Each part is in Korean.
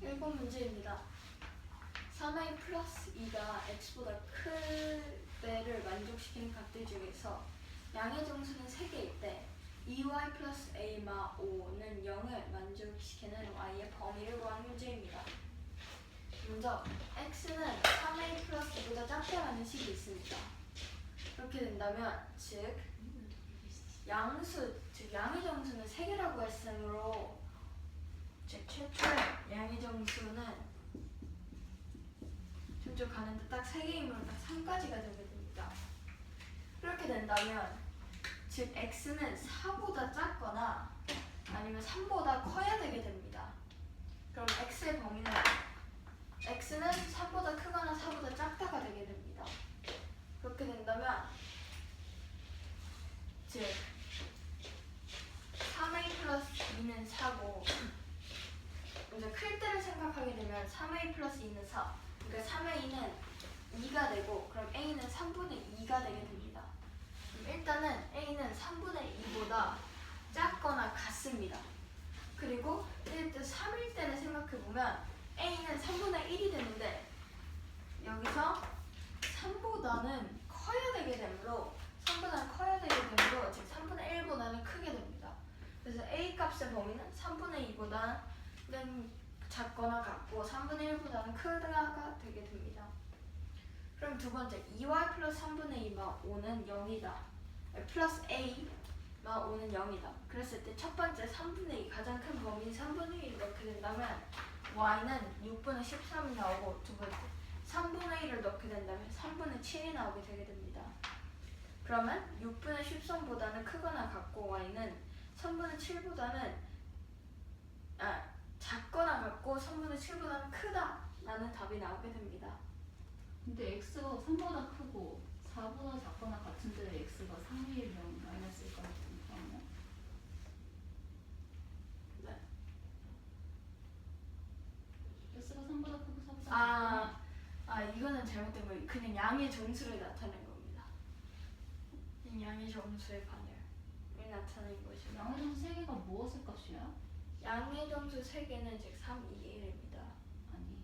1번 문제입니다. 3a 플러스 2가 x보다 클 때를 만족시키는 값들 중에서 양의 정수는 3개일 때 2y 플러스 a마 5는 0을 만족시키는 y의 범위를 구하는 문제입니다. 먼저 x는 3a 플러스 2보다 작다라는 식이 있습니다. 그렇게 된다면 즉 양의 정수는 3개라고 했으므로 즉 최초의 양의 정수는 저쪽 가는데 딱 3개이면 딱 3까지가 되게 됩니다. 그렇게 된다면 즉 x는 4보다 작거나 아니면 3보다 커야 되게 됩니다. 그럼 x의 범위는 x는 3보다 크거나 4보다 작다가 되게 됩니다. 그렇게 된다면 즉 3a 플러스 2는 4고 이제 클 때를 생각하게 되면 3a 플러스 2는 4 그러니까 3a는 2가 되고 그럼 a는 3분의 2가 되게 됩니다. 그럼 일단은 a는 3분의 2보다 작거나 같습니다. 그리고 3일 때를 생각해보면 a는 3분의 1이 되는데 여기서 3보다는 커야 되게 되므로 즉 3분의 1보다는 크게 됩니다. 그래서 a 값의 범위는 3분의 2보다는 작거나 같고 3분의 1보다는 크다가 되게 됩니다. 그럼 두 번째 2y 플러스 3분의 2마 5는 0이다. 플러스 a마 5는 0이다. 그랬을 때 첫 번째 3분의 2 가장 큰 범위 3분의 1을 넣게 된다면 y는 6분의 13이 나오고 두 번째 3분의 1을 넣게 된다면 3분의 7이 나오게 되게 됩니다. 그러면 6분의 13보다는 크거나 같고 y는 3분의 7보다는 작거나 같고 3분의 7보다는 크다라는 답이 나오게 됩니다. 근데 x가 3보다 크고 4보다 작거나 같은데 x가 3일 0 마이너스일까 그러면? 네. x가 3보다 크고 4보다 작거나 이거는 잘못된 거예요. 그냥 양의 정수를 나타낸 겁니다. 그냥 양의 정수의 반열을 나타낸 것이죠. 양의 정수 3개가 무엇의 값이야? 양의 정수 3개는 즉 3, 2, 1입니다. 아니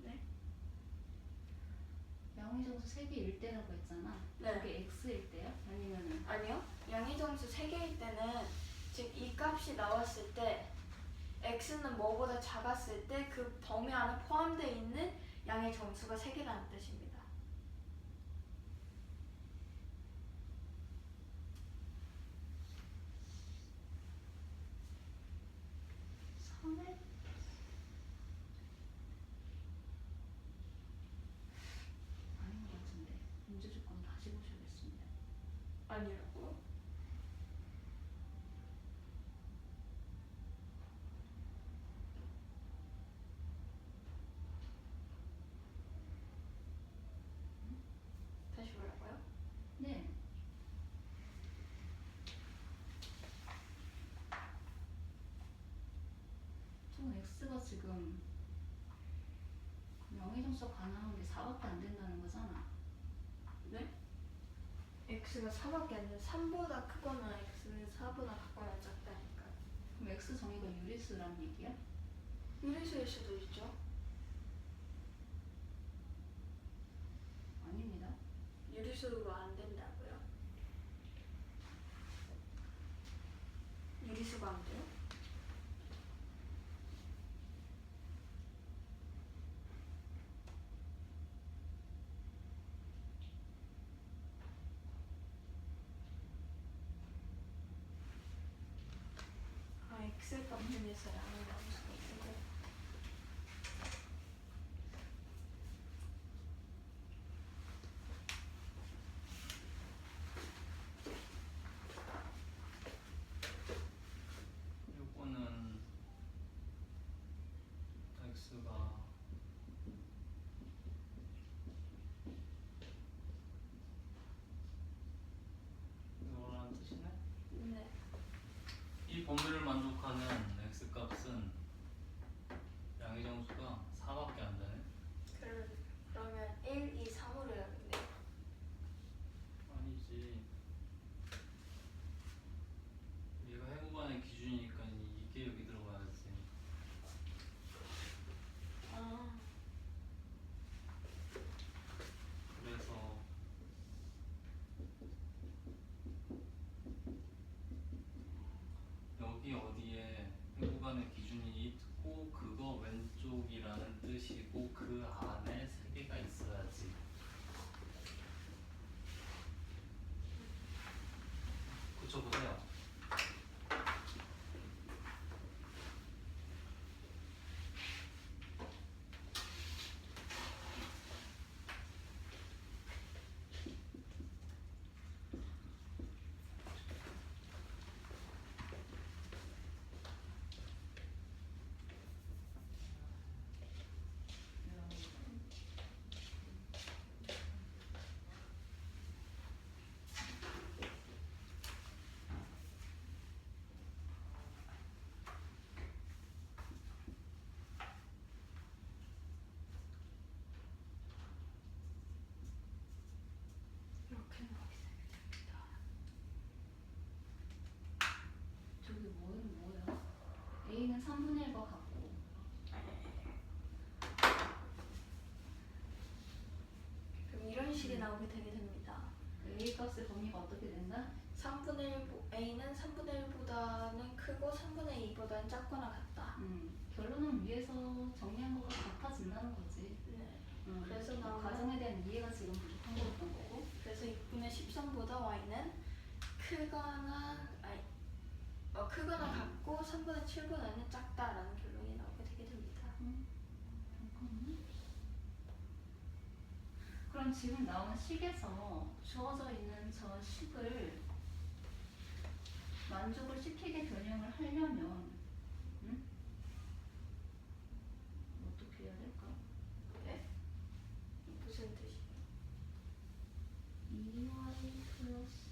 네? 양의 정수 3개일 때라고 했잖아. 네. 그게 x일 때야? 아니면은 아니요. 양의 정수 3개일 때는 즉 이 값이 나왔을 때 x는 뭐보다 작았을 때 그 범위 안에 포함되어 있는 양의 정수가 3개라는 뜻입니다. 아닌 것 같은데 문제 조건 다시 보셔야겠습니다. 아니라고요? 다시 뭐라고요? 네. 전 x가 지금 양의 정수가 가능한 게 4밖에 안 된다는 거잖아. 네? x가 4밖에 안 돼. 3보다 크거나 x는 4보다 작거나 작다니까. 그럼 x 정의가 유리수란 얘기야? 유리수일 수도 있죠. 아닙니다. 유리수로 안 된다고요? 유리수가 안 돼요? x 값 중에서 양이 나올 수가 있고. 요거는 x가 이거라는 뜻이네. 네. 이 범위를 만족하는 x 값은 나오게 되게 됩니다. A 값의 범위가 어떻게 된다? 3분의 1, a는 3분의 1보다는 크고 3분의 2보다는 작거나 같다. 결론은 위에서 정리한 거가 같아진다는 거지. 네. 그래서 그래서 나오는- 가정에 대한 이해가 지금 부족한 거였던 거고. 그래서 6분의 13보다 y는 크거나 같고 3분의 7보다는 작다라는 결론이 나오게 되게 됩니다. 잠깐만. 그럼 지금 나오는 식에서 주어져 있는 저 식을 만족을 시키게 변형을 하려면 어떻게 해야 될까? 네? 무슨 뜻이에요? 2y 플러스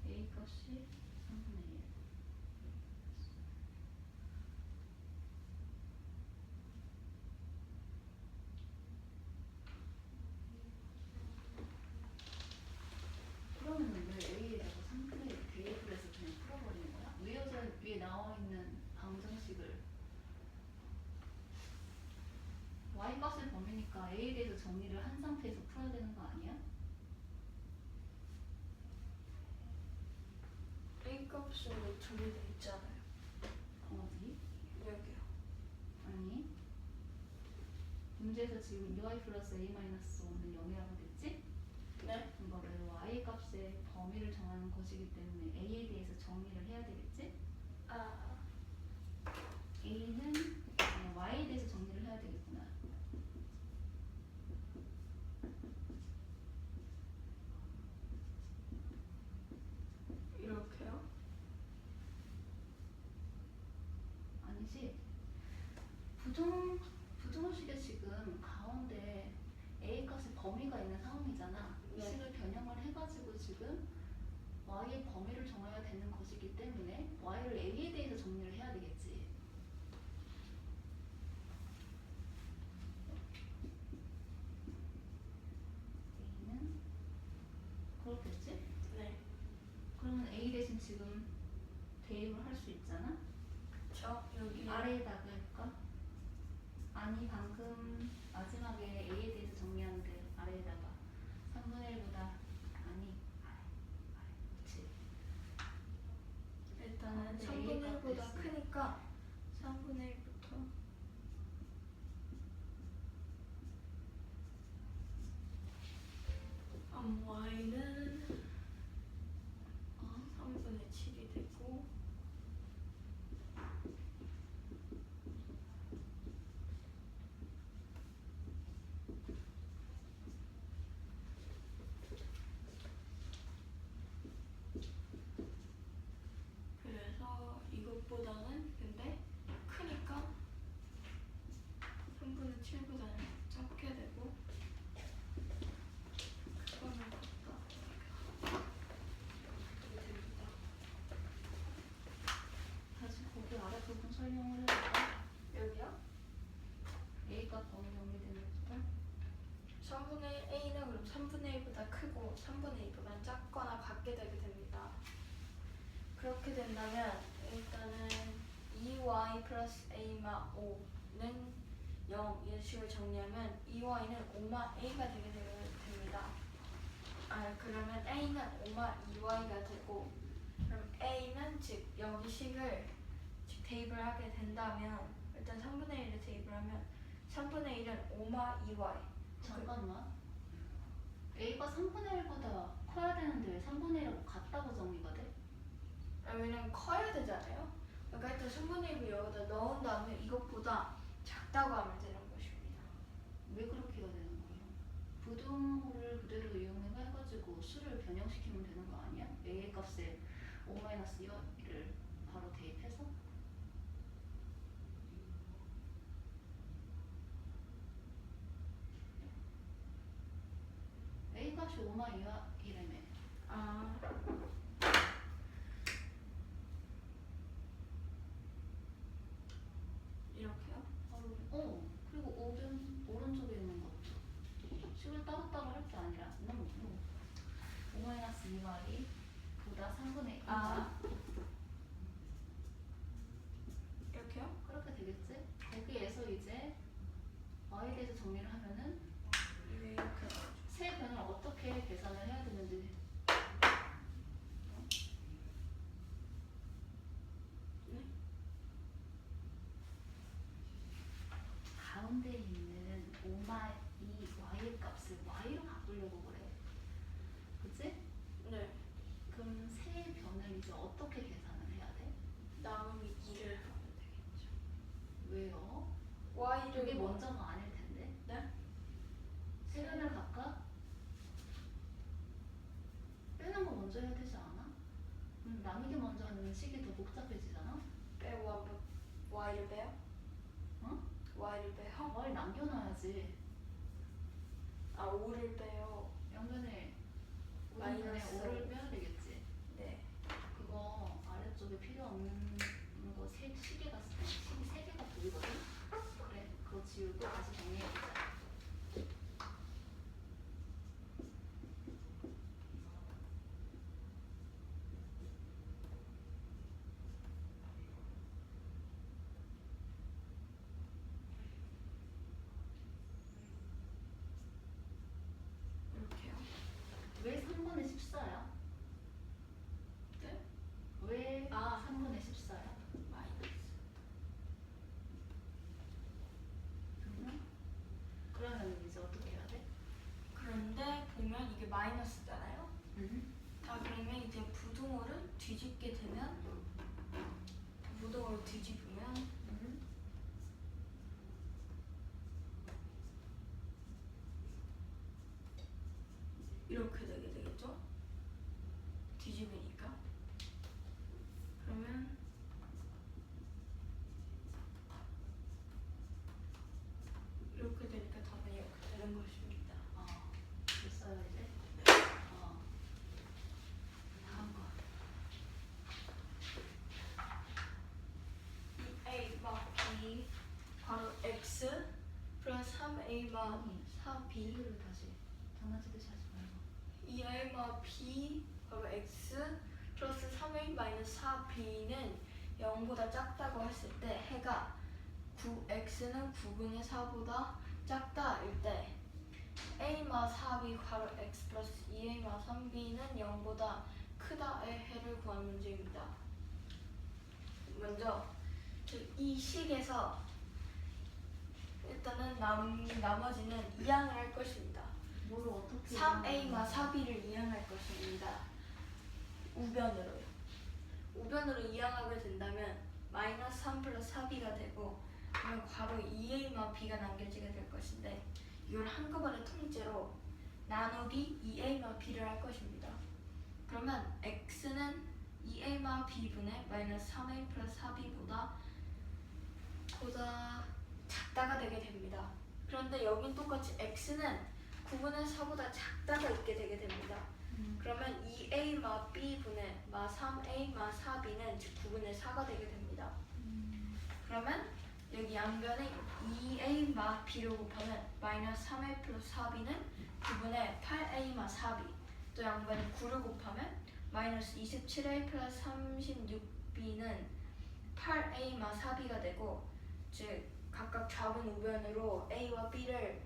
a 값이 3분의 1. 그러면 왜 a에다가 3분의 1 대입을 해서 그냥 풀어버리는 거야? 위에 나와 있는 방정식을 y 값의 범위니까 a에 대해서 정리를 한 상태에서 풀어야 되는 거 아니야? a 값은 정리되어 있잖아요. 어디? 여기요. 아니 문제에서 지금 2y 플러스 a 마이너스 5는 0이라고 됐지? 네? 이거를 y 값의 범위를 정하는 것이기 때문에 a에 대해서 정리를 해야 되겠지? 아, a는 y에 대해서 정리를 해야 되겠구나. 이렇게요? 아니지. 부정식에 지금 가운데 a 값의 범위가 있는 상황이잖아. 이 네. 식을 변형을 해가지고 지금 y의 범위를 정해야 되는 것이기 때문에 y를 a에 대해서 정리를 해야 되겠지. a는 그렇겠지? 네. 그러면 a 대신 지금 대입을 할 수 있잖아. 저 여기 아래에다가 할까? 아니 방금 마지막에 a에 대해서 정리하는데 아래에다가 3분의 1보다 아니 아래 그치. 일단은 네, 3분의 A가 1보다 됐어요. 크니까 3분의 1부터 y는 3분의 7이 되고 그래서 이것보다는 근데 크니까 3분의 7보다는 작게 되고 그거는 같다. 이렇게 됩니다. 다시 거기 아래 부분 설명을 해볼까? 여기요? a가 범위 정리되는 것부터 3분의 a는 그럼 3분의 1보다 크고 3분의 2보다 작거나 같게 되게 됩니다. 그렇게 된다면 일단은 2y 플러스 a마 5는 0 이런 식으로 정리하면 2y는 5마 a가 되게 됩니다. 그러면 a는 5마 2y가 되고 그럼 a는 즉 여기 식을 즉 대입을 하게 된다면 일단 3분의 1을 대입을 하면 3분의 1은 5마 2y 잠깐만. a가 3분의 1보다 커야 되는데 왜 3분의 1하고 같다고 정리가 돼? 왜냐면 커야 되잖아요. 그러니까 일단 3분의 1을 여기다 넣은 다음에 이것보다 작다고 하면 되는 것입니다. 왜 그렇게 해야 되는 거야? 부등호를 그대로 이용해가지고 수를 변형시키면 되는 거 아니야? a의 값에 5-2를 바로 대입해서? a 값이 5-2이라며. 아, 이렇게요? 그리고 오른쪽에 있는 것도 식을 따로따로 할 게 아니라 5-2y 보다 3분의 2가 아. 이렇게요? 그렇게 되겠지? 거기에서 이제 y에 대해서 정리를 하면은 이렇게 어떻게 계산을 해야 되는지. 가운데 있는 오마 이 y의 값을 y로 바꾸려고 그래. 그치? 네. 그럼 세 변을 이제 어떻게 계산을 해야 돼? 나누기 2를 하면 되겠죠. 왜요? y를 그게 먼저가 아닐 텐데. 네? 세 변을 각각 빼는 거 먼저 해야 되지 않아? 나누기 먼저 하면 식이 더 복잡해지잖아? 빼고 한번 y를 빼요? 어? y를 빼요? y 남겨놔야지. 아 5를 빼요. 양변에 마이너스 5를 빼야 되겠지. 네. 그거 아래쪽에 필요 없는 거 시계가 식이 3개가 보이거든? 그래, 그거 지우고 다시 정리해보자. 이렇게요. 왜 3분의 14야? 네? 왜 아. 3분의 14야? 마이너스. 그러면 이제 어떻게 해야 돼? 그런데 보면 이게 마이너스잖아요. 아 그러면 이제 부등호를 뒤집게 되면 부등호를 뒤집으면 이렇게 되게 되겠죠? 뒤집으니까. 그러면 이렇게 되니까 답은 이렇게 되는 것입니다. 됐어요 이제? 다음 거. 2a마 b 바로 x 플러스 3a마 4b 비율을 다시 장난치듯이 하지 말고. 2a마 b 바로 x 플러스 3a 마이너스 4b는 0보다 작다고 했을 때 해가 x는 9분의 4보다 작다 일 때 a마 4b 괄호 x 플러스 2a마 3b는 0보다 크다의 해를 구하는 문제입니다. 먼저 이 식에서 일단은 나머지는 이항을 할 것입니다. 뭘 어떻게 3a마 4b를 이항할 것입니다. 우변으로요. 우변으로 이항하게 된다면 마이너스 3 플러스 4b가 되고 그러면 괄호 2a마 b가 남겨지게 될 것인데 이걸 한꺼번에 통째로 나누기 2a마 b를 할 것입니다. 그러면 x는 2a마 b분의 마이너스 3a 플러스 4b보다 작다가 되게 됩니다. 그런데 여긴 똑같이 x는 9분의 4보다 작다가 있게 되게 됩니다. 그러면 2a 마 b분의 마 3a 마 4b는 즉 9분의 4가 되게 됩니다. 그러면 여기 양변에 2a 마 b를 곱하면 마이너스 3a 플러스 4b는 9분의 8a 마 4b 또 양변에 9를 곱하면 마이너스 27a 플러스 36b는 8a 마 4b가 되고 즉 각각 좌변 우변으로 a와 b를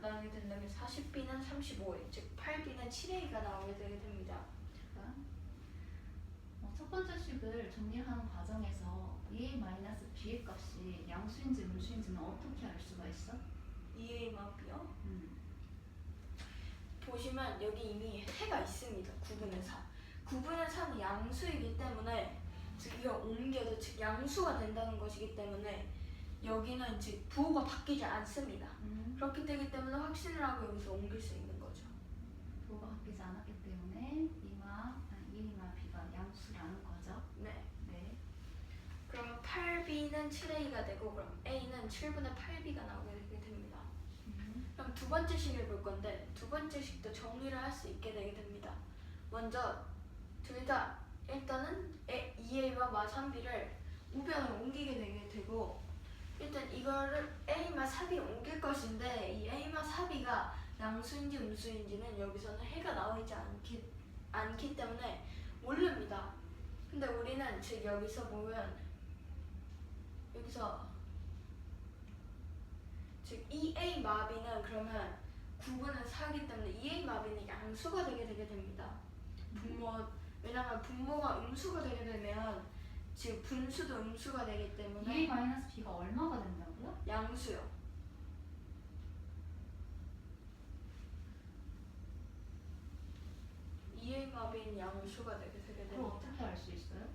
나누게 된다면 40b는 35a 즉 8b는 7a가 나오게 되게 됩니다. 첫 번째 식을 정리하는 과정에서 a-b의 값이 양수인지 물수인지는 어떻게 알 수가 있어? 2a 마 b요? 보시면 여기 이미 해가 있습니다. 9분의 4 9분의 4는 양수이기 때문에 즉 이걸 옮겨도 즉 양수가 된다는 것이기 때문에 여기는 즉 부호가 바뀌지 않습니다. 그렇기 되기 때문에 확신을 하고 여기서 옮길 수 있는 거죠. 부호가 바뀌지 않았기 때문에 a마 b가 양수라는 거죠. 네. 네. 그러면 8b는 7a가 되고 그럼 a는 7분의 8b가 나오게 되게 됩니다. 그럼 두 번째 식을 볼 건데 두 번째 식도 정리를 할 수 있게 되게 됩니다. 먼저 둘 다 일단은 2a와 마 3b를 우변으로 옮기게 되게 되고 일단 이거를 a마 4b로 옮길 것인데 이 a마 4b가 양수인지 음수인지는 여기서는 해가 나오지 않기 때문에 모릅니다. 근데 우리는 즉 여기서 보면 여기서 즉 2a 마 b는 그러면 9분의 4이기 때문에 2A 마비는 양수가 되게 됩니다. 왜냐면 분모가 음수가 되게 되면 즉 분수도 음수가 되기 때문에 2A 마이너스 B가 얼마가 된다고요? 양수요. EA 마비는 양수가 되게 그럼 됩니다. 어떻게 알 수 있어요?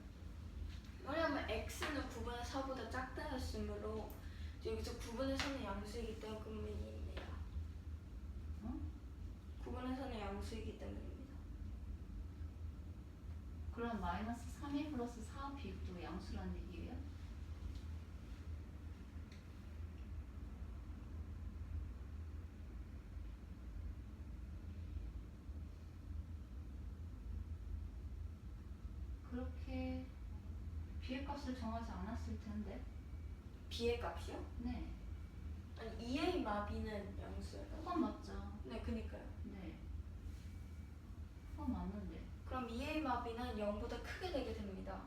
왜냐면 x는 9분의 4보다 작다 했으므로 여기서 9분의 4는 양수이기 때문입니다. 어? 9분의 4는 양수이기 때문입니다. 그럼 마이너스 3A 플러스 4B도 양수라는 얘기예요? 그렇게 B의 값을 정하지 않았을 텐데. b의 값이요? 네, 아니 2a 마비는 양수예요. 그건 맞죠. 네, 그니까요. 네, 그건 맞는데. 그럼 2a 마비는 0보다 크게 되게 됩니다.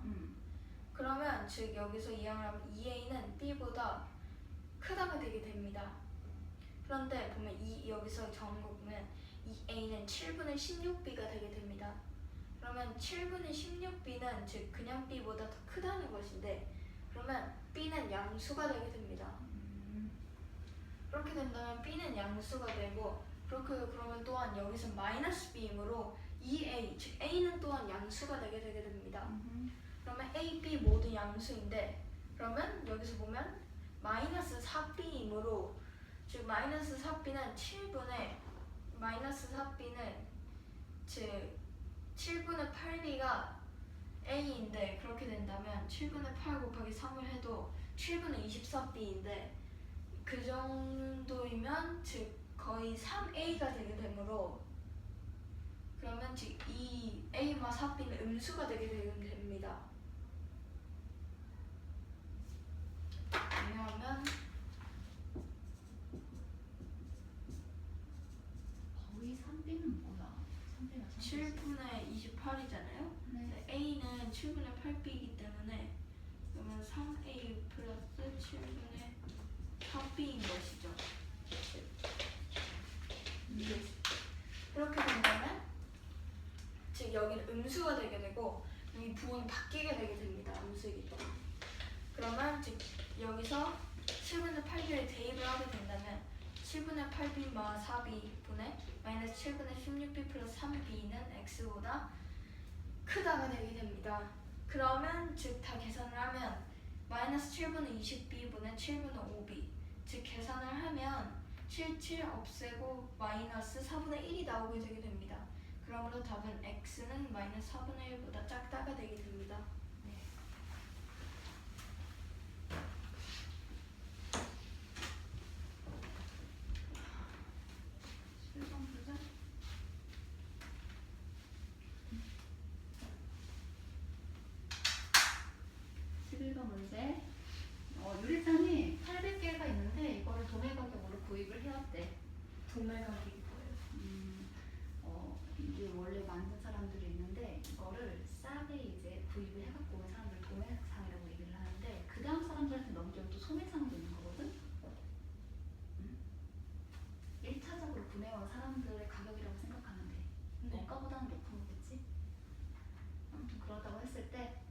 그러면 즉 여기서 이항을 하면 2a는 b보다 크다가 되게 됩니다. 그런데 보면 여기서 적은 거 보면 2a는 7분의 16b가 되게 됩니다. 그러면 7분의 16b는 즉 그냥 b보다 더 크다는 것인데 그러면 b는 양수가 되게 됩니다. 그렇게 된다면 b는 양수가 되고 그러면 또한 여기서 마이너스 b이므로 2a 즉 a는 또한 양수가 되게 됩니다. 그러면 a, b 모두 양수인데 그러면 여기서 보면 마이너스 4b이므로 즉 마이너스 4b는 7분의 즉 7분의 8b가 a인데 그렇게 된다면 7분의 8 곱하기 3을 해도 7분의 24b인데 그 정도이면 즉 거의 3a가 되게 되므로 그러면 즉 이 a와 4b는 음수가 되게 됩니다. 왜냐하면 거의 3B는 뭐야? 3B가 7분의 28이잖아요. 네. a는 7분의 8b이기 때문에 그러면 3a 플러스 7분의 4b인 것이죠. 그렇게 된다면 즉 여기는 음수가 되게 되고 이 부호는 바뀌게 되게 됩니다. 음수이기 때문에. 그러면 즉 여기서 7분의 8b를 대입을 하게 된다면 7분의 8b 마 4b분의 마이너스 7분의 16b 플러스 3b는 x보다 크다가 되게 됩니다. 그러면 즉 다 계산을 하면 마이너스 7분의 20b분의 7분의 5b 즉 계산을 하면 7 없애고 마이너스 4분의 1이 나오게 되게 됩니다. 그러므로 답은 x는 마이너스 4분의 1보다 작다가 되게 됩니다. 네. 7번 보자. 11번 문제. 유리잔이 800개가 있는데 이거를 도매 가격으로 구입을 해왔대. 도매 가격이 뭐예요? 이게 원래 만든 사람들이 있는데 이거를 싸게 이제 구입을 해갖고 온 사람들 도매상이라고 얘기를 하는데 그 다음 사람들한테 넘기면 또 소매상이 되는 거거든. 1차적으로 구매한 사람들의 가격이라고 생각하면 돼. 네. 원가보다는 높은 거겠지. 아무튼 그렇다고 했을 때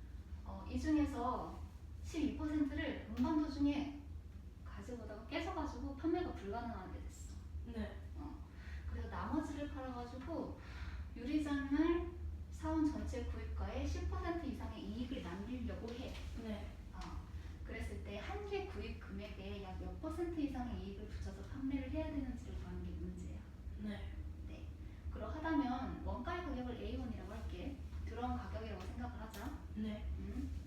이 중에서 12%를 운반 도중에 가지고다가 깨져가지고 판매가 불가능하게 됐어. 네. 그래서 나머지를 팔아가지고 유리잔을 사온 전체 구입가의 10% 이상의 이익을 남기려고 해. 네. 그랬을 때 한 개 구입 금액에 약 몇 % 이상의 이익을 붙여서 판매를 해야 되는지를 구하는 게 문제야. 네. 네. 그러하다면 원가의 가격을 A1이라고 할게. 들어온 가격이라고 생각을 하자. 네.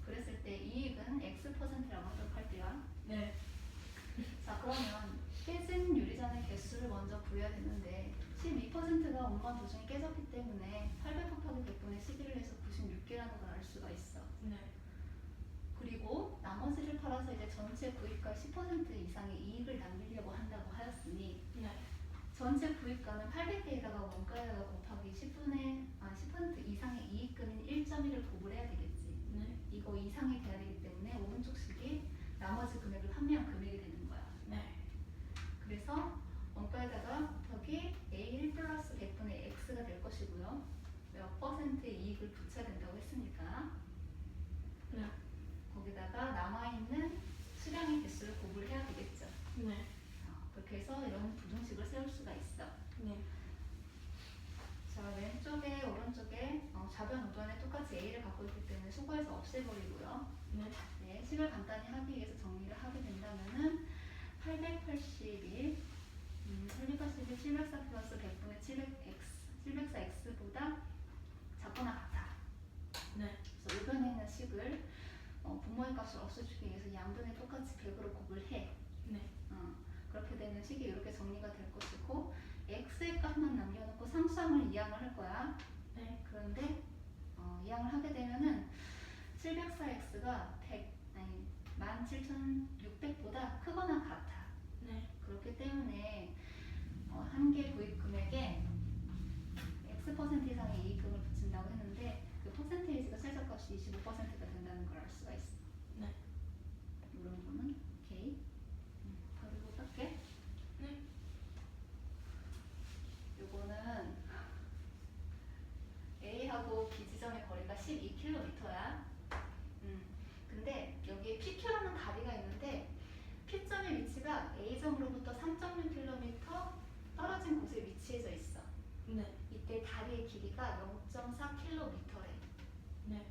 그랬을 때 이익은 X%라고 하도록 할게요. 네. 자, 그러면 깨진 유리잔의 개수를 먼저 구해야 되는데 12%가 운반 도중에 깨졌기 때문에 800 곱하기 100분의 11을 해서 96개라는 걸 알 수가 있어. 네. 그리고 나머지를 팔아서 이제 전체 구입가 10% 이상의 이익을 남기려고 한다고 하였으니 네. 전체 구입가는 800개에다가 원가에다가 곱하기 10% 이상의 이익금인 1.1을 곱을 해야 되겠지. 네. 이거 이상이 돼야 되기 때문에 오른쪽 식이 나머지 금액을 판매한 금액이 되는 거야. 네. 그래서 원가에다가 곱하기 남아있는 수량의 개수를 곱을 해야 되겠죠. 네. 그렇게 해서 이런 부등식을 세울 수가 있어. 네. 자, 왼쪽에 오른쪽에 좌변 우변에 똑같이 A를 갖고 있기 때문에 수거해서 없애버리고요. 네. 네, 식을 간단히 하기 위해서 정리를 하게 된다면은 881, 704 플러스 100분의 704x보다 작거나 같아. 네. 그래서 우변에 있는 식을 분모의 값을 없애주기 위해서 양변에 똑같이 100으로 곱을 해. 네. 그렇게 되는 식이 이렇게 정리가 될 것이고 x의 값만 남겨놓고 상수함을 이항을 할 거야. 네. 그런데 이항을 하게 되면은 704x가 17,600보다 크거나 같아. 네. 그렇기 때문에 한 개 구입 금액에 x% 이상의 이익금을 붙인다고 했는데 그 퍼센테이지가 최저값이 25%가 된다는 걸 알 수가 있어. 네. 이런 거는 오케이. 그리고 뺄게. 네. 요거는 A하고 B 지점의 거리가 12km야. 근데 여기에 PQ라는 다리가 있는데 P점의 위치가 A점으로부터 3.6km 떨어진 곳에 위치해져 있어. 네. 이때 다리의 길이가 0.4km래. 네.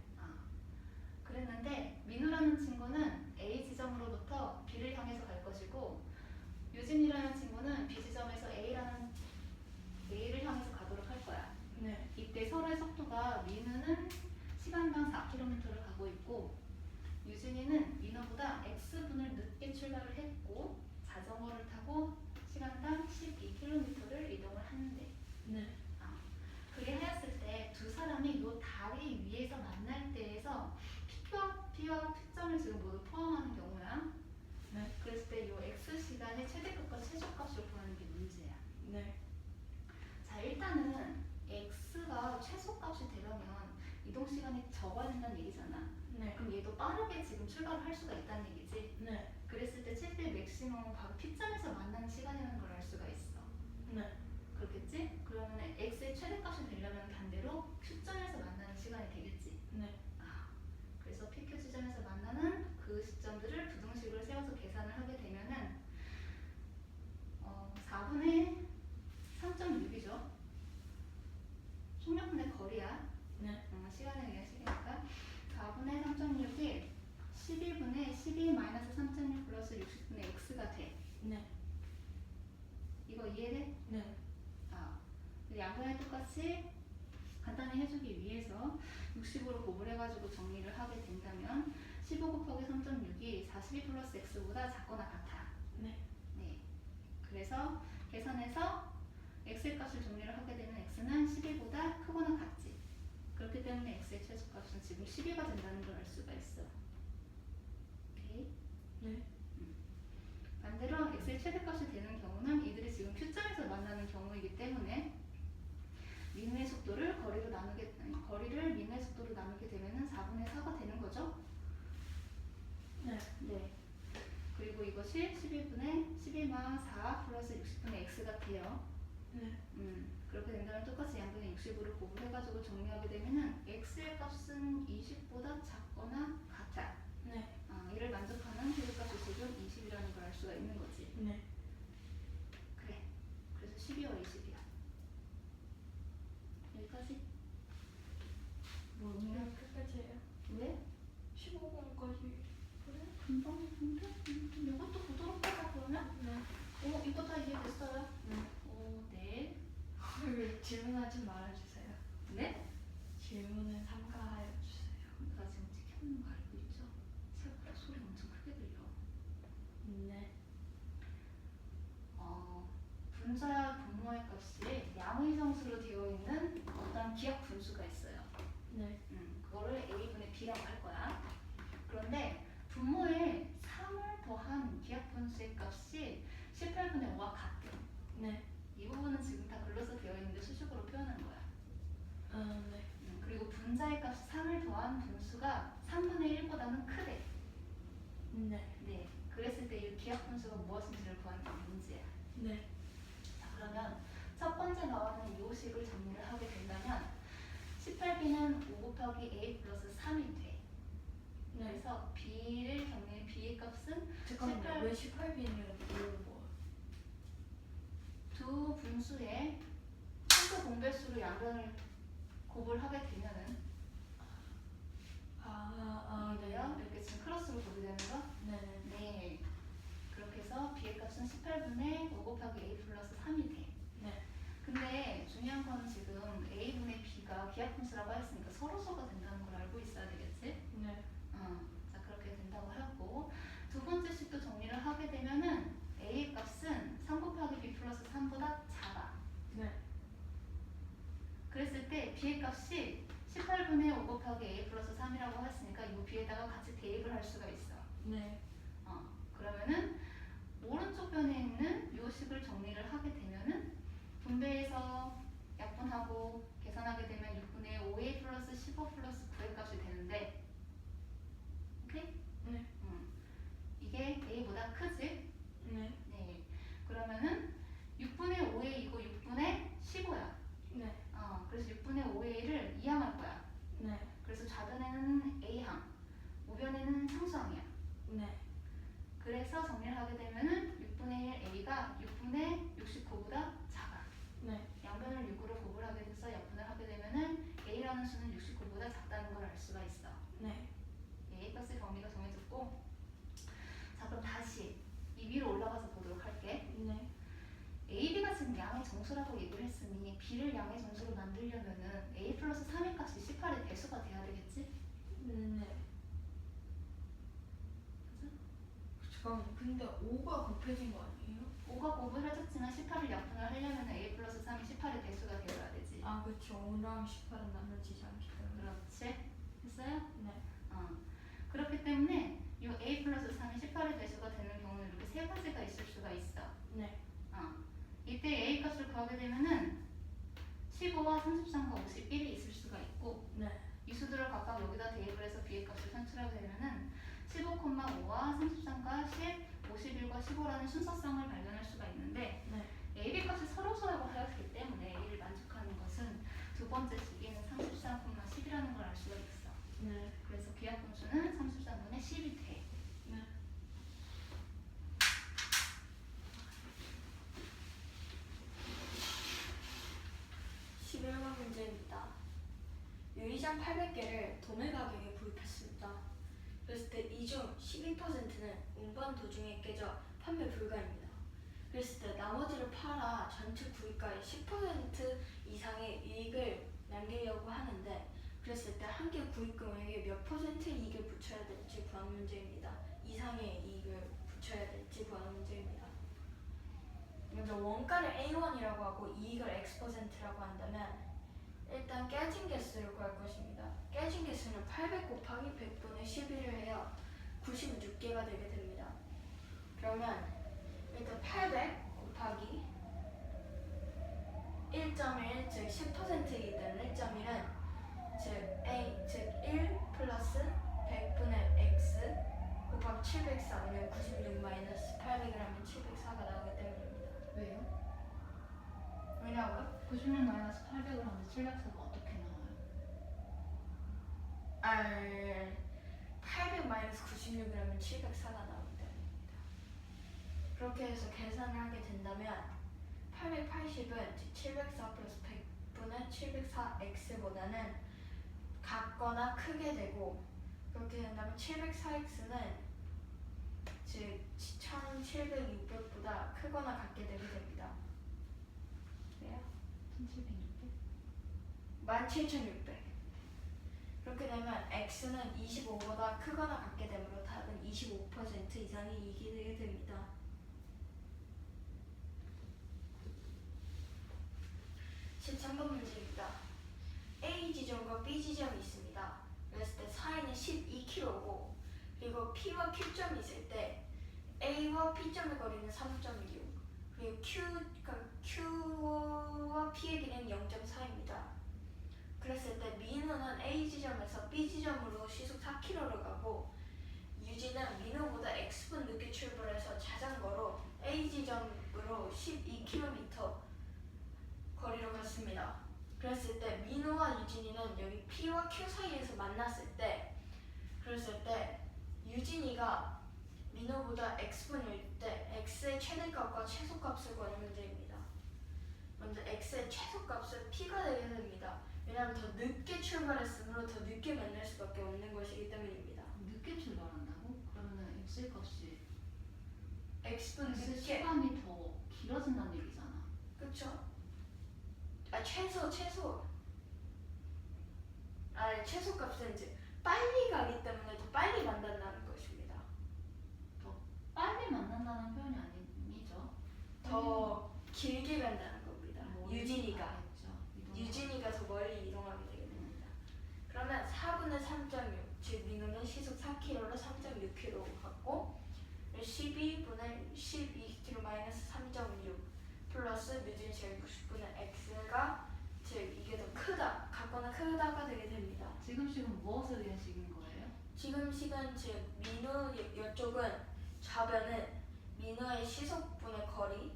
그랬는데 민우라는 친구는 A 지점으로부터 B를 향해서 갈 것이고 유진이라는 친구는 B 지점에서 A를 향해서 가도록 할 거야. 네. 이때 서로의 속도가 민우는 시간당 4km를 가고 있고 유진이는 민우보다 x분을 늦게 출발을 했고 자전거를 타고 시간당 12km를 이동을 하는데 네. 그리 하였을 때 두 사람이 요 다리 위에서 만날 때에서 P와 P점을 지금 모두 포함하는 경우야. 네. 그랬을 때 요 x 시간의 최대값과 최소값을 구하는 게 문제야. 네. 자, 일단은 x가 최소값이 되려면 이동 시간이 적어야 된다는 얘기잖아. 네. 그럼 얘도 빠르게 지금 출발을 할 수가 있다는 얘기지. 네. 그랬을 때 최대 맥시멈은 바로 P점에서 만나는 시간이라는 걸 알 수가 있어. 네. 그렇겠지? 그러면 x의 최대값이 되려면 반대로 Q점에서 만나는 시간이 되겠지. 네. 그래서 PQ 지점에서 만나는 그 시점들을 부등식으로 세워서 계산을 하게 되면은 4분의 3.6이죠. 속력분의 거리야. 네. 시간에 의한 식이니까 4분의 3.6이 12분의 12-3.6 플러스 60분의 x가 돼. 네. 이거 이해돼? 네. 양변에 똑같이 간단히 해주기 위해서 60으로 곱을 해가지고 정리를 하게 된다면 15 곱하기 3.6이 42 플러스 x보다 작거나 같아. 네. 네. 그래서 계산해서 x의 값을 정리를 하게 되면 x는 12보다 크거나 같지. 그렇기 때문에 x의 최소값은 지금 12가 된다는 걸 알 수가 있어. 오케이. 네. 반대로 x의 최대값이 되는 경우는 이들이 지금 Q점에서 만나는 경우이기 때문에 민우의 속도를 거리를 민우의 속도로 나누게 되면은 4분의 4가 되는 거죠. 네. 네. 그리고 이것이 12-4 플러스 60분의 x가 돼요. 네. 그렇게 된다면 똑같이 양변에 60으로 곱을 해가지고 정리하게 되면은 x의 값은 20보다 작거나 같아. 네. 이를 만족하는 최대값이 지금 20이라는 걸 알 수가 있는 거지. 네. 그래. 그래서 12와 20이야. 여기까지? 뭐 그냥 끝까지예요. 왜? 15분까지. 그래? 금방 했는데? 이것도 보도록 하자 그러면? 네. 이거 다 이해됐어요? 네. 네. 질문하지 말아주세요. 네? 질문은 삼가하여 주세요. 나 지금 찍혀있는 거 알고 있죠? 생각보다 소리 엄청 크게 들려. 네. 분자 분모의 값이 양의 정수로 되어 있는 어떤 기억 분수가 있어요. 네. 그거를 A분의 B라고 할 거야. 그런데 분모에 3을 더한 기억 분수의 값이 18분의 5와 같대. 네. 이 부분은 지금 다 글로서 되어 있는데 수식으로 표현한 거야. 네. 그리고 분자의 값이 3을 더한 분수가 3분의 1보다는 크대. 네. 네. 그랬을 때 이 기억 분수가 무엇인지를 구하는 게 문제야. 네. 자, 그러면 첫 번째 나오는 이 식을 정리를 하게 된다면 18b는 5 곱하기 a 플러스 3이 돼. 네. 그래서 b를 정리 잠깐만요. 왜 18B는 뭐? 두 분수의 상수 공배수로 양변을 곱을 하게 되면은 이게요. 이렇게 지금 크로스로 곱이 되는 거? 네네. 네. 그렇게 해서 b의 값은 18분의 5 곱하기 a 플러스 3이 돼. 네. 근데 중요한 거는 지금 a분의 b가 기하분수라고 했으니까 서로서가 된다는 걸 알고 있어야 되겠지? 네. 자 그렇게 된다고 하고 두 번째 식도 정리를 하게 되면은 a의 값은 3 곱하기 b 플러스 3보다 작아. 네. 그랬을 때 b의 값이 18분의 5 곱하기 a 플러스 3이라고 했으니까 이 b에다가 같이 대입을 할 수가 있어. 네. 그러면은 오른쪽 변에 있는 이 식을 정리를 하게 되면은 분배해서 약분하고 계산하게 되면 6분의 5a 플러스 15 플러스 9의 값이 되는데 오케이? 네. 이게 a보다 크지? 네. 네. 그러면은 6분의 5a이고 6분의 15야. 네. 그래서 6분의 5a를 이항할 거야. 네. 그래서 좌변에는 a항, 우변에는 상수항이야. 네. 그래서 정리를 하게 되면은 6분의 1 a가 6분의 69보다 작아. 네. 양변을 6으로 곱을 하게 돼서 약분을 하게 되면은 a라는 수는 69보다 작다는 걸 알 수가 있어. 네. a 값의 범위가 정해졌고, 자 그럼 다시 이 위로 올라가서 보도록 할게. 네. a, b가 지금 양의 정수라고 얘기를 했으니 b를 양의 정수로 만들려면은 a 플러스 3의 값이 18의 배수가 돼야 되겠지? 네. 잠깐만요. 근데 5가 곱해진 거 아니에요? 5가 곱을 해줬지만 18을 약분을 하려면 a 플러스 3이 18의 배수가 되어야 되지. 아, 그쵸. 5랑 18은 나눠지지 않기 때문에. 그렇지? 됐어요? 네. 그렇기 때문에 이 a 플러스 3이 18의 배수가 되는 경우는 이렇게 세 가지가 있을 수가 있어. 네. 이때 a 값을 구하게 되면은 15와 33과 51이 있을 수가 있고, 네. 이 수들을 각각 여기다 대입을 해서 b의 값을 산출하게 되면은 15,5와 33과 10, 51과 15라는 순서성을 발견할 수가 있는데, 네. a, b 값이 서로서라고 하였기 때문에 a를 만족하는 것은 두 번째 식인 33,10이라는 걸 알 수가 있어. 네. 그래서 기하분수는 33분의 10이 돼. 네. (11번) 문제입니다. 유리잔 800개를 도매 가격에 구입했습니다. 그랬을 때 이 중 12%는 운반 도중에 깨져 판매 불가입니다. 그랬을 때 나머지를 팔아 전체 구입가의 10% 이상의 이익을 남기려고 하는데, 그랬을 때 한 개 구입 금액에 몇 퍼센트 이익을 붙여야 될지 구하는 문제입니다. 이상의 이익을 붙여야 될지 구하는 문제입니다. 먼저 원가를 A1이라고 하고 이익을 X%라고 한다면 일단 깨진 개수를 구할 것입니다. 깨진 개수는 800 곱하기 100분의 11을 해요. 96개가 되게 됩니다. 그러면 일단 800 곱하기 1.1, 즉 10%이기 때문에 1.1은 즉 A, 즉 1 플러스 100분의 X 곱하기 704, 왜냐면 96 마이너스 800을 하면 704가 나오기 때문입니다. 왜요? 왜냐고요? 96 마이너스 800을 하면 704가 어떻게 나와요? 800 마이너스 96을 하면 704가 나오기 때문입니다. 그렇게 해서 계산을 하게 된다면 880은 즉 704 플러스 100분의 704x보다는 같거나 크게 되고, 그렇게 된다면 704x는 즉 1700, 600보다 크거나 같게 되게 됩니다. 그래요? 1700, 17600. 그렇게 되면 x는 25보다 크거나 같게 되므로 답은 25% 이상의 이익이 되게 됩니다. 13번 문제입니다. A 지점과 B 지점이 있습니다. 그랬을 때 사이는 12km고, 그리고 P와 Q점이 있을 때 A와 P점의 거리는 3.26, 그리고 Q와 P의 길이는 0.4입니다. 그랬을 때 민우는 A 지점에서 B 지점으로 시속 4km를 가고, 유진은 민우보다 X분 늦게 출발해서 자전거로 A 지점으로 12km 거리로 갔습니다. 그랬을 때 민우와 유진이는 여기 P와 Q 사이에서 만났을 때, 그랬을 때 유진이가 민호보다 x분일 때 x의 최대값과 최소값을 구하는 문제입니다. 먼저 x의 최소값은 p가 되게 됩니다. 왜냐하면 더 늦게 출발했으므로 더 늦게 만날 수밖에 없는 것이기 때문입니다. 늦게 출발한다고? 그러면은 x의 값이 x분 x 늦게, 시간이 더 길어진다는 얘기잖아. 그쵸? 아 최소값은 이제 빨리 가기 때문에 더 빨리 만난다는 것입니다. 빨리 만난다는 표현이 아니죠. 더 길게 간다는 겁니다. 유진이가 유진이 더 멀리 이동하게 되게 됩니다. 그러면 4분의 3.6, 즉 민호는 시속 4km로 3.6km 갔고 12분의 12km 마이너스 3.6 플러스 늦은 시간 60분의 x가 즉 이게 더 크다, 같거나 크다가 되게 됩니다. 지금 식은 무엇에 대한 식인 거예요? 지금 시간 즉 민호 이쪽은 좌변은 민호의 시속분의 거리,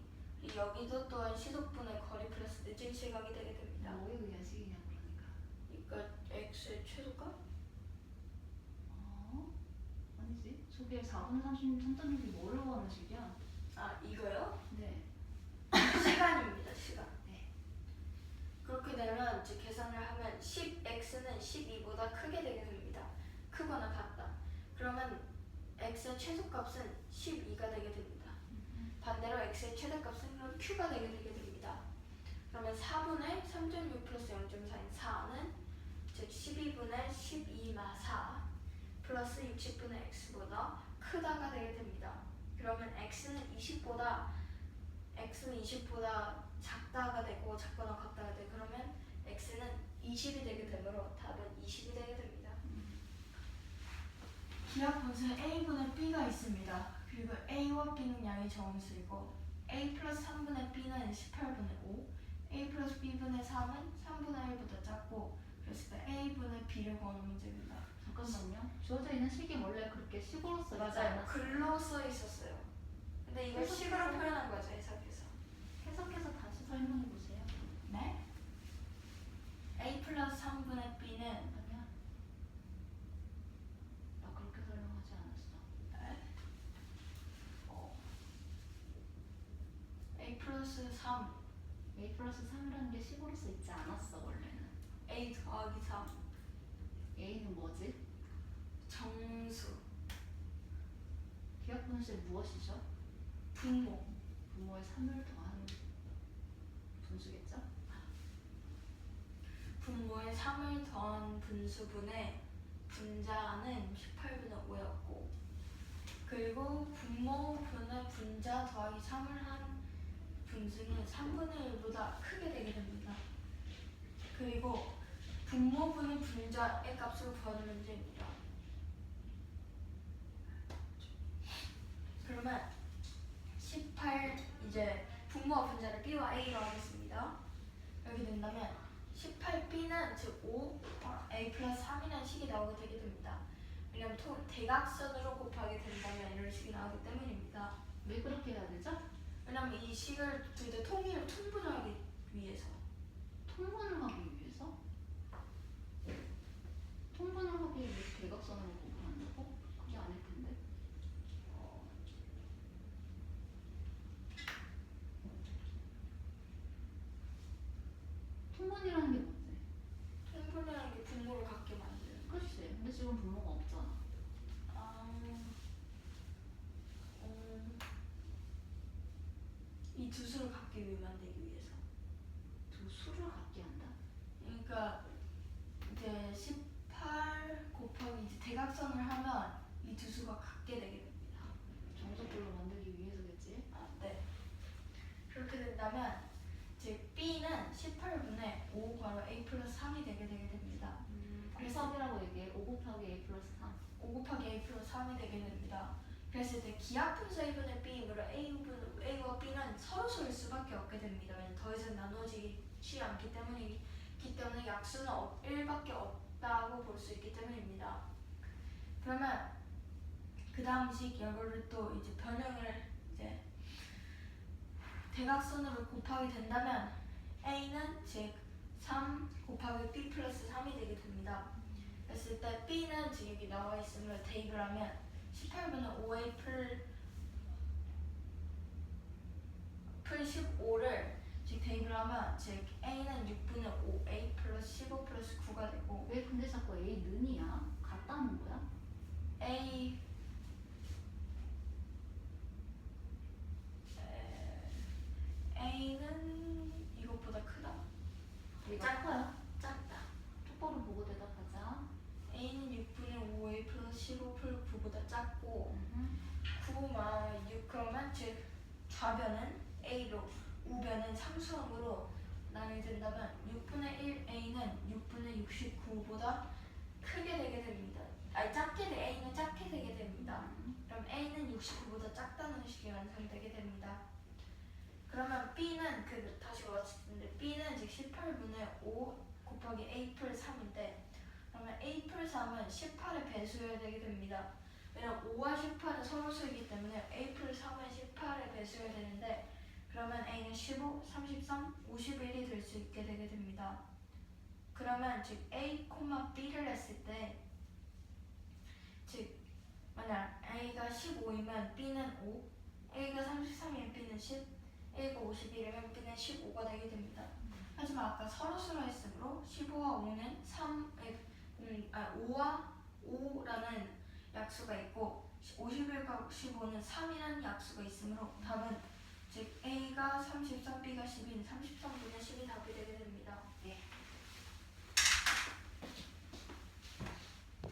여기도 또한 시속분의 거리 플러스 늦은 시각이 되게 됩니다. 뭐에 의한 식이냐 그러니까. 그러니까 x의 최소값? 아니지. 저게 4분 33.6이 뭐를 구하는 식이야? 아 이거요? 네. 시간입니다. 시간. 네. 그렇게 되면 이제 계산을 하면 10x는 12보다 크게 되게 됩니다. 크거나 같다. 그러면 x의 최소값은 12가 되게 됩니다. 반대로 x의 최대값은 그럼 q가 되게 됩니다. 그러면 4분의 3.6 플러스 0.4인 4는 즉 12분의 12 마 4 플러스 60분의 x보다 크다가 되게 됩니다. 그러면 x는 20보다 작다가 되고 작거나 같다가 되고 그러면 x는 20이 되게 되므로 답은 20이 되게 됩니다. 기하 분수에 a분의 b가 있습니다. 그리고 a와 b는 양이 정수이고 a 플러스 3분의 b는 18분의 5, a 플러스 b분의 3은 3분의 1보다 작고 그래서 a분의 b를 구하는 문제입니다. 잠깐만요. 주어져 있는 식이 원래 그렇게 식으로 써 있지 맞아요. 않았어요? 글로 써 있었어요. 근데 이걸 해석해서? 식으로 표현한 거죠, 해석해서. 해석해서 다시 설명해 보세요. 네? a 플러스 3분의 b는 아니야. 나 그렇게 설명하지 않았어. a 플러스 3 a 플러스 3이라는 게 식으로 써 있지 않았어 원래는. a 더하기 3 a는 뭐지? 정수 기하 분수의 무엇이죠? 분모 분모의 3을 더하는 분수겠죠? 분모의 3을 더한 분수분의 분자는 18분의 5였고 그리고 분모분의 분자 더하기 3을 한 분수는 3분의 1보다 크게 되게 됩니다. 그리고 분모분의 분자의 값을 구하는 문제입니다. 그러면 18 이제 분모와 분자를 b와 a로 하겠습니다. 이렇게 된다면 18b는 즉 5 a 플러스 3이라는 식이 나오게 되게 됩니다. 왜냐하면 대각선으로 곱하게 된다면 이런 식이 나오기 때문입니다. 왜 그렇게 해야 되죠? 왜냐하면 이 식을 둘 다 통분하기 위해서. 통분을 하기 위해서? 통분을 하기 위해서 대각선으로 곱한다고? 그게 아닐 텐데. 통분이라는 게 뭐지? 통분이라는 게 분모를 갖게 만드는 거. 글쎄, 근데 지금 분모가 없잖아. 이 두 수를 갖기 위해 만들기 위해서. 두 수를 갖게 한다? 그러니까 이제 18 곱하기 이제 대각선을 하면 이 두 수가 같게 되게 됩니다. 정석별로 만들기 위해서겠지? 네. 그렇게 된다면 즉 b는 18분의 5 괄호 a 플러스 3이 되게 됩니다. 그래서 합이라고 얘기해. 5 곱하기 a 플러스 3. 5 곱하기 a 플러스 3이 되게 됩니다. 그래서 이제 기하분수 a분의 b이므로 a와 b는 서로서일 수밖에 없게 됩니다. 왜냐면 더 이상 나눠지지 않기 때문에 약수는 1밖에 없다고 볼 수 있기 때문입니다. 그러면 그 다음식 이거를 또 이제 변형을 이제 대각선으로 곱하게 된다면 a는 즉 3 곱하기 b 플러스 3이 되게 됩니다. 그랬을 때 b는 지금 여기 나와 있으므로 대입을 하면 18분의 5a 플 자꾸 A는이야? 같다는 거야? A A는 이것보다 크다. 얘가 커요? 작다. 똑바로 보고 대답하자. A는 6분의 5A 플러스 15 플러스 9보다 작고 음. 9만 6 그러면 즉 좌변은 A로 우변은 상수함으로 나누게 된다면 6분의 1 A는 6분의 69보다 크게 되게 됩니다. 아니 A는 작게 되게 됩니다. 그럼 A는 69보다 작다는 식이 완성되게 됩니다. 그러면 B는 다시 말했는데 B는 즉 18분의 5 곱하기 A 플러스 3인데 그러면 A 플러스 3은 18의 배수여야 되게 됩니다. 왜냐면 5와 18은 서로수이기 때문에 A 플러스 3은 18의 배수여야 되는데 그러면 A는 15, 33, 51이 될 수 있게 되게 됩니다. 그러면 즉 A, B를 했을 때 즉 만약 A가 15이면 B는 5, A가 33이면 B는 10, A가 51이면 B는 15가 되게 됩니다. 하지만 아까 서로수로 했으므로 15와 5는 5와 5라는 약수가 있고 51과 15는 3이라는 약수가 있으므로 답은 즉 A가 33, B가 12는 33분의 10이 답이 되게 됩니다. 네.